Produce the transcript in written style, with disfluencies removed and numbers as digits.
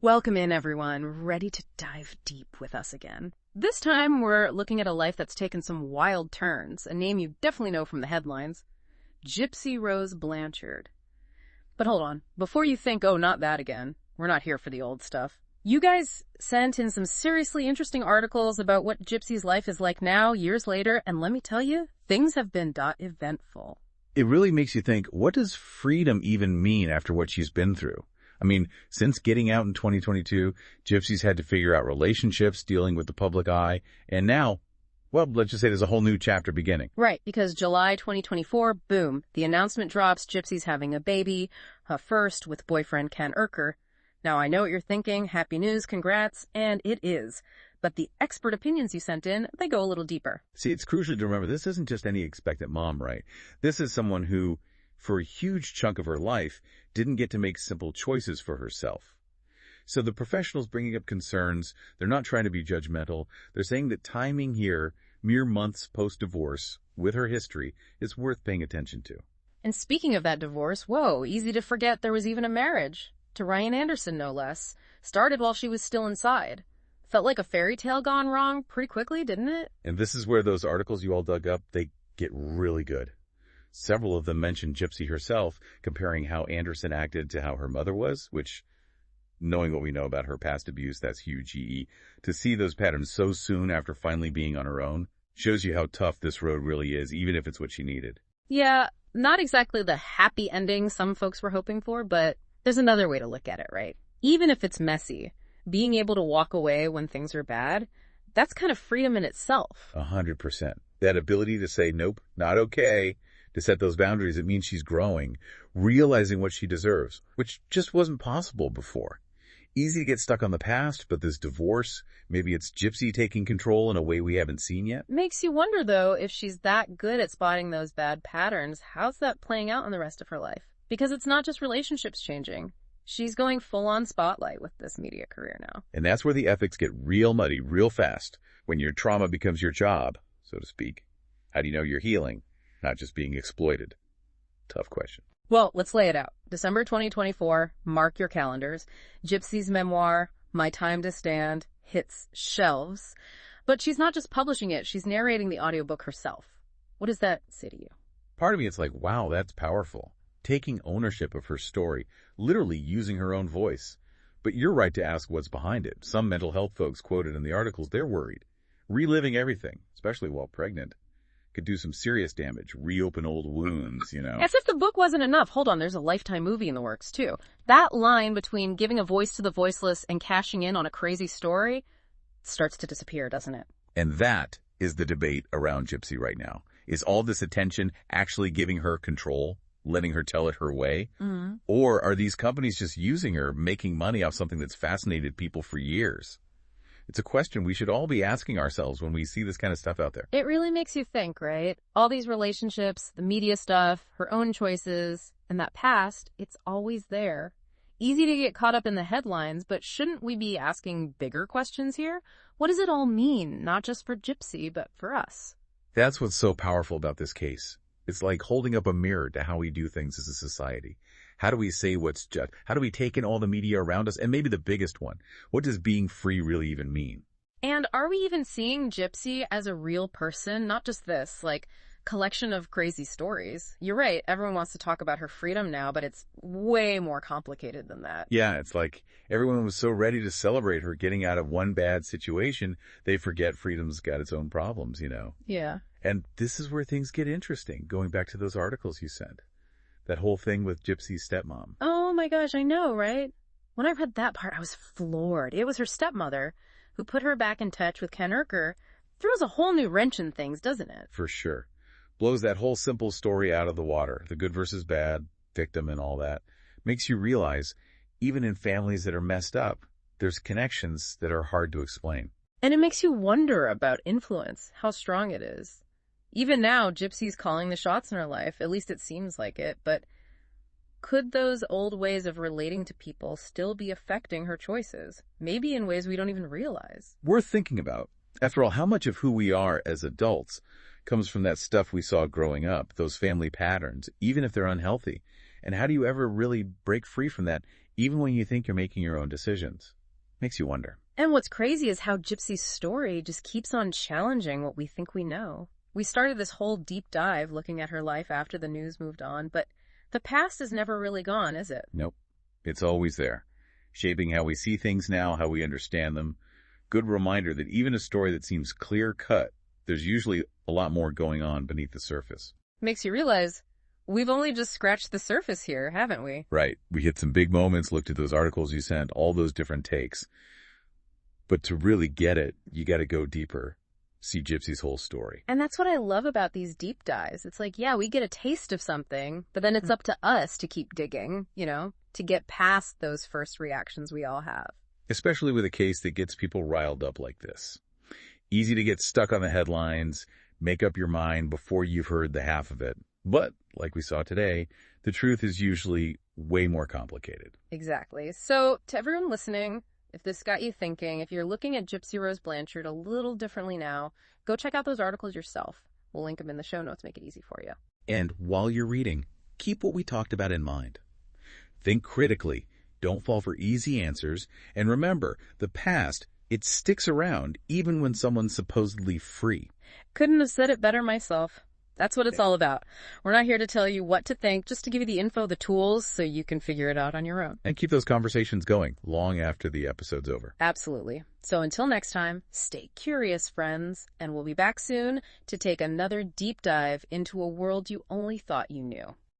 Welcome in, everyone. Ready to dive deep with us again. This time, we're looking at a life that's taken some wild turns, a name you definitely know from the headlines, Gypsy Rose Blanchard. But hold on, before you think, oh, not that again, we're not here for the old stuff. You guys sent in some seriously interesting articles about what Gypsy's life is like now, years later, and let me tell you, things have been eventful. It really makes you think, what does freedom even mean after what she's been through? I mean, since getting out in 2022, Gypsy's had to figure out relationships, dealing with the public eye, and now, well, let's just say there's a whole new chapter beginning. Right, because July 2024, boom, the announcement drops, Gypsy's having a baby, her first with boyfriend Ken Urker. Now, I know what you're thinking, happy news, congrats, and it is. But the expert opinions you sent in, they go a little deeper. See, it's crucial to remember this isn't just any expectant mom, right? This is someone who, for a huge chunk of her life, didn't get to make simple choices for herself. So the professionals bringing up concerns, they're not trying to be judgmental. They're saying that timing here, mere months post-divorce, with her history, is worth paying attention to. And speaking of that divorce, whoa, easy to forget there was even a marriage. To Ryan Anderson, no less. Started while she was still inside. Felt like a fairy tale gone wrong pretty quickly, didn't it? And this is where those articles you all dug up, they get really good. Several of them mention Gypsy herself, comparing how Anderson acted to how her mother was, which, knowing what we know about her past abuse, that's huge GE. To see those patterns so soon after finally being on her own shows you how tough this road really is, even if it's what she needed. Yeah, not exactly the happy ending some folks were hoping for, but there's another way to look at it, right? Even if it's messy, being able to walk away when things are bad, that's kind of freedom in itself. 100%. That ability to say, nope, not okay, to set those boundaries, it means she's growing, realizing what she deserves, which just wasn't possible before. Easy to get stuck on the past, but this divorce, maybe it's Gypsy taking control in a way we haven't seen yet. Makes you wonder, though, if she's that good at spotting those bad patterns, how's that playing out in the rest of her life? Because it's not just relationships changing. She's going full-on spotlight with this media career now. And that's where the ethics get real muddy real fast, when your trauma becomes your job, so to speak. How do you know you're healing, not just being exploited? Tough question. Well, let's lay it out. December 2024, mark your calendars. Gypsy's memoir, My Time to Stand, hits shelves. But she's not just publishing it, she's narrating the audiobook herself. What does that say to you? Part of me is like, wow, that's powerful. Taking ownership of her story, literally using her own voice. But you're right to ask what's behind it. Some mental health folks quoted in the articles, they're worried. Reliving everything, especially while pregnant, could do some serious damage, reopen old wounds, As if the book wasn't enough. Hold on, there's a Lifetime movie in the works, too. That line between giving a voice to the voiceless and cashing in on a crazy story starts to disappear, doesn't it? And that is the debate around Gypsy right now. Is all this attention actually giving her control, letting her tell it her way? Mm-hmm. Or are these companies just using her, making money off something that's fascinated people for years? It's a question we should all be asking ourselves when we see this kind of stuff out there. It really makes you think, right? All these relationships, the media stuff, her own choices, and that past, it's always there. Easy to get caught up in the headlines, but shouldn't we be asking bigger questions here? What does it all mean, not just for Gypsy, but for us? That's what's so powerful about this case. It's like holding up a mirror to how we do things as a society. How do we say what's just? How do we take in all the media around us? And maybe the biggest one, what does being free really even mean? And are we even seeing Gypsy as a real person? Not just this, collection of crazy stories. You're right, everyone wants to talk about her freedom now, but it's way more complicated than that. Yeah, it's like everyone was so ready to celebrate her getting out of one bad situation, they forget freedom's got its own problems, Yeah. And this is where things get interesting, going back to those articles you sent. That whole thing with Gypsy's stepmom. Oh my gosh, I know, right? When I read that part, I was floored. It was her stepmother who put her back in touch with Ken Urker. Throws a whole new wrench in things, doesn't it? For sure. Blows that whole simple story out of the water. The good versus bad, victim and all that. Makes you realize, even in families that are messed up, there's connections that are hard to explain. And it makes you wonder about influence, how strong it is. Even now, Gypsy's calling the shots in her life, at least it seems like it, but could those old ways of relating to people still be affecting her choices? Maybe in ways we don't even realize. Worth thinking about. After all, how much of who we are as adults comes from that stuff we saw growing up, those family patterns, even if they're unhealthy? And how do you ever really break free from that even when you think you're making your own decisions. Makes you wonder. And what's crazy is how Gypsy's story just keeps on challenging what we think we know. We started this whole deep dive looking at her life after the news moved on, but the past is never really gone, is it? Nope. It's always there, shaping how we see things now, how we understand them. Good reminder that even a story that seems clear-cut, there's usually a lot more going on beneath the surface. Makes you realize we've only just scratched the surface here, haven't we? Right. We hit some big moments, looked at those articles you sent, all those different takes. But to really get it, you got to go deeper, see Gypsy's whole story. And that's what I love about these deep dives. It's like, yeah, we get a taste of something, but then it's up to us to keep digging, to get past those first reactions we all have. Especially with a case that gets people riled up like this. Easy to get stuck on the headlines, make up your mind before you've heard the half of it. But, like we saw today, the truth is usually way more complicated. Exactly. So, to everyone listening, if this got you thinking, if you're looking at Gypsy Rose Blanchard a little differently now, go check out those articles yourself. We'll link them in the show notes, make it easy for you. And while you're reading, keep what we talked about in mind. Think critically, don't fall for easy answers, and remember, the past, it sticks around even when someone's supposedly free. Couldn't have said it better myself. That's what it's all about. We're not here to tell you what to think, just to give you the info, the tools, so you can figure it out on your own. And keep those conversations going long after the episode's over. Absolutely. So until next time, stay curious, friends, and we'll be back soon to take another deep dive into a world you only thought you knew.